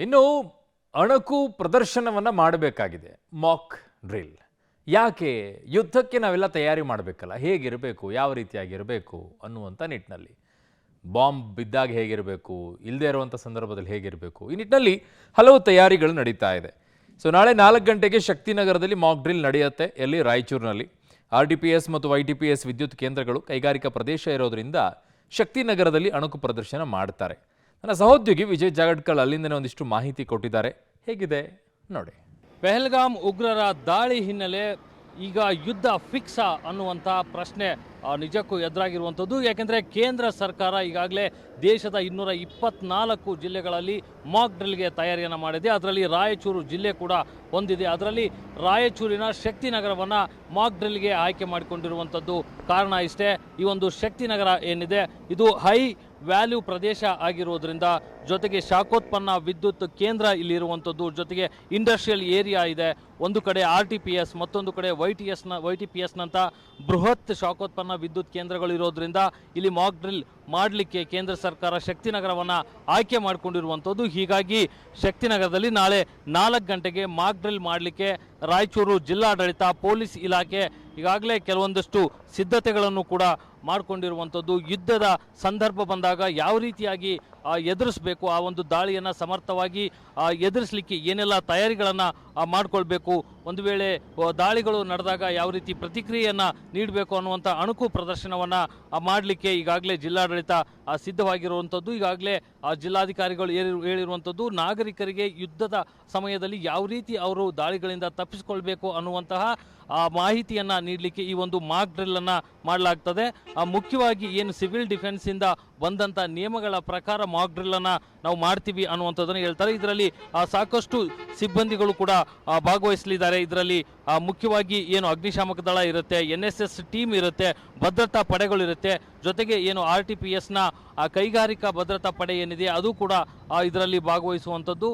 ಇನ್ನು ಅಣಕು ಪ್ರದರ್ಶನವನ್ನು ಮಾಡಬೇಕಾಗಿದೆ. ಮಾಕ್ ಡ್ರಿಲ್ ಯಾಕೆ? ಯುದ್ಧಕ್ಕೆ ನಾವೆಲ್ಲ ತಯಾರಿ ಮಾಡಬೇಕಲ್ಲ, ಹೇಗಿರಬೇಕು, ಯಾವ ರೀತಿಯಾಗಿರಬೇಕು ಅನ್ನುವಂಥ ನಿಟ್ಟಿನಲ್ಲಿ. ಬಾಂಬ್ ಬಿದ್ದಾಗ ಹೇಗಿರಬೇಕು, ಇಲ್ಲದೆ ಇರುವಂಥ ಸಂದರ್ಭದಲ್ಲಿ ಹೇಗಿರಬೇಕು, ಈ ನಿಟ್ಟಿನಲ್ಲಿ ಹಲವು ತಯಾರಿಗಳು ನಡೀತಾ ಇದೆ. ಸೊ ನಾಳೆ 4 ಗಂಟೆಗೆ ಶಕ್ತಿನಗರದಲ್ಲಿ ಮಾಕ್ ಡ್ರಿಲ್ ನಡೆಯುತ್ತೆ. ಎಲ್ಲಿ? ರಾಯಚೂರಿನಲ್ಲಿ. RDPS ಮತ್ತು YTPS ವಿದ್ಯುತ್ ಕೇಂದ್ರಗಳು ಕೈಗಾರಿಕಾ ಪ್ರದೇಶ ಇರೋದ್ರಿಂದ ಶಕ್ತಿನಗರದಲ್ಲಿ ಅಣುಕು ಪ್ರದರ್ಶನ ಮಾಡ್ತಾರೆ. ನನ್ನ ಸಹೋದ್ಯೋಗಿ ವಿಜಯ್ ಜಾಗಡ್ಕಲ್ ಅಲ್ಲಿಂದನೇ ಒಂದಿಷ್ಟು ಮಾಹಿತಿ ಕೊಟ್ಟಿದ್ದಾರೆ. ಹೇಗಿದೆ ನೋಡಿ. ಪೆಹಲ್ಗಾಮ್ ಉಗ್ರರ ದಾಳಿ ಹಿನ್ನೆಲೆ ಈಗ ಯುದ್ಧ ಫಿಕ್ಸಾ ಅನ್ನುವಂಥ ಪ್ರಶ್ನೆ ನಿಜಕ್ಕೂ ಎದುರಾಗಿರುವಂಥದ್ದು. ಯಾಕೆಂದರೆ ಕೇಂದ್ರ ಸರ್ಕಾರ ಈಗಾಗಲೇ ದೇಶದ 224 ಜಿಲ್ಲೆಗಳಲ್ಲಿ ಮಾಕ್ ಡ್ರಿಲ್ಗೆ ತಯಾರಿಯನ್ನು ಮಾಡಿದೆ. ಅದರಲ್ಲಿ ರಾಯಚೂರು ಜಿಲ್ಲೆ ಕೂಡ ಹೊಂದಿದೆ. ಅದರಲ್ಲಿ ರಾಯಚೂರಿನ ಶಕ್ತಿನಗರವನ್ನು ಮಾಕ್ ಡ್ರಿಲ್ಗೆ ಆಯ್ಕೆ ಮಾಡಿಕೊಂಡಿರುವಂಥದ್ದು. ಕಾರಣ ಇಷ್ಟೇ, ಈ ಒಂದು ಶಕ್ತಿನಗರ ಏನಿದೆ ಇದು ಹೈ ವ್ಯಾಲ್ಯೂ ಪ್ರದೇಶ ಆಗಿರೋದ್ರಿಂದ, ಜೊತೆಗೆ ಶಾಖೋತ್ಪನ್ನ ವಿದ್ಯುತ್ ಕೇಂದ್ರ ಇಲ್ಲಿರುವಂಥದ್ದು, ಜೊತೆಗೆ ಇಂಡಸ್ಟ್ರಿಯಲ್ ಏರಿಯಾ ಇದೆ. ಒಂದು ಕಡೆ RTPS, ಮತ್ತೊಂದು ಕಡೆ YTPSನಂಥ ಬೃಹತ್ ಶಾಖೋತ್ಪನ್ನ ವಿದ್ಯುತ್ ಕೇಂದ್ರಗಳು ಇರೋದ್ರಿಂದ ಇಲ್ಲಿ ಮಾಕ್ ಡ್ರಿಲ್ ಮಾಡಲಿಕ್ಕೆ ಕೇಂದ್ರ ಸರ್ಕಾರ ಶಕ್ತಿನಗರವನ್ನು ಆಯ್ಕೆ ಮಾಡಿಕೊಂಡಿರುವಂಥದ್ದು. ಹೀಗಾಗಿ ಶಕ್ತಿನಗರದಲ್ಲಿ ನಾಳೆ 4 ಗಂಟೆಗೆ ಮಾಕ್ ಡ್ರಿಲ್ ಮಾಡಲಿಕ್ಕೆ ರಾಯಚೂರು ಜಿಲ್ಲಾಡಳಿತ, ಪೊಲೀಸ್ ಇಲಾಖೆ ಈಗಾಗಲೇ ಕೆಲವೊಂದಷ್ಟು ಸಿದ್ಧತೆಗಳನ್ನು ಕೂಡ ಮಾಡಿಕೊಂಡಿರುವಂಥದ್ದು. ಯುದ್ಧದ ಸಂದರ್ಭ ಬಂದಾಗ ಯಾವ ರೀತಿಯಾಗಿ ಎದುರಿಸಬೇಕು, ಆ ಒಂದು ದಾಳಿಯನ್ನು ಸಮರ್ಥವಾಗಿ ಎದುರಿಸಲಿಕ್ಕೆ ಏನೆಲ್ಲ ತಯಾರಿಗಳನ್ನು ಮಾಡಿಕೊಳ್ಬೇಕು, ಒಂದು ವೇಳೆ ದಾಳಿಗಳು ನಡೆದಾಗ ಯಾವ ರೀತಿ ಪ್ರತಿಕ್ರಿಯೆಯನ್ನು ನೀಡಬೇಕು ಅನ್ನುವಂಥ ಅಣುಕು ಪ್ರದರ್ಶನವನ್ನು ಮಾಡಲಿಕ್ಕೆ ಈಗಾಗಲೇ ಜಿಲ್ಲಾಡಳಿತ ಸಿದ್ಧವಾಗಿರುವಂಥದ್ದು. ಈಗಾಗಲೇ ಜಿಲ್ಲಾಧಿಕಾರಿಗಳು ಹೇಳಿರುವಂಥದ್ದು, ನಾಗರಿಕರಿಗೆ ಯುದ್ಧದ ಸಮಯದಲ್ಲಿ ಯಾವ ರೀತಿ ಅವರು ದಾಳಿಗಳಿಂದ ತಪ್ಪಿಸಿಕೊಳ್ಬೇಕು ಅನ್ನುವಂತಹ ಮಾಹಿತಿಯನ್ನು ನೀಡಲಿಕ್ಕೆ ಈ ಒಂದು ಮಾಕ್ ಡ್ರಿಲ್ಲನ್ನು ಮಾಡಲಾಗ್ತದೆ. ಮುಖ್ಯವಾಗಿ ಏನು ಸಿವಿಲ್ ಡಿಫೆನ್ಸಿಂದ ಬಂದಂಥ ನಿಯಮಗಳ ಪ್ರಕಾರ ಮಾಕ್ ಡ್ರಿಲ್ಲನ್ನು ನಾವು ಮಾಡ್ತೀವಿ ಅನ್ನುವಂಥದ್ದನ್ನು ಹೇಳ್ತಾರೆ. ಇದರಲ್ಲಿ ಸಾಕಷ್ಟು ಸಿಬ್ಬಂದಿಗಳು ಕೂಡ ಭಾಗವಹಿಸಲಿದ್ದಾರೆ. ಇದರಲ್ಲಿ ಮುಖ್ಯವಾಗಿ ಏನು ಅಗ್ನಿಶಾಮಕ ದಳ ಇರುತ್ತೆ, NSS ಟೀಮ್ ಇರುತ್ತೆ, ಭದ್ರತಾ ಪಡೆಗಳಿರುತ್ತೆ, ಜೊತೆಗೆ ಏನು RTPSನ ಕೈಗಾರಿಕಾ ಭದ್ರತಾ ಪಡೆ ಏನಿದೆ ಅದು ಕೂಡ ಇದರಲ್ಲಿ ಭಾಗವಹಿಸುವಂಥದ್ದು.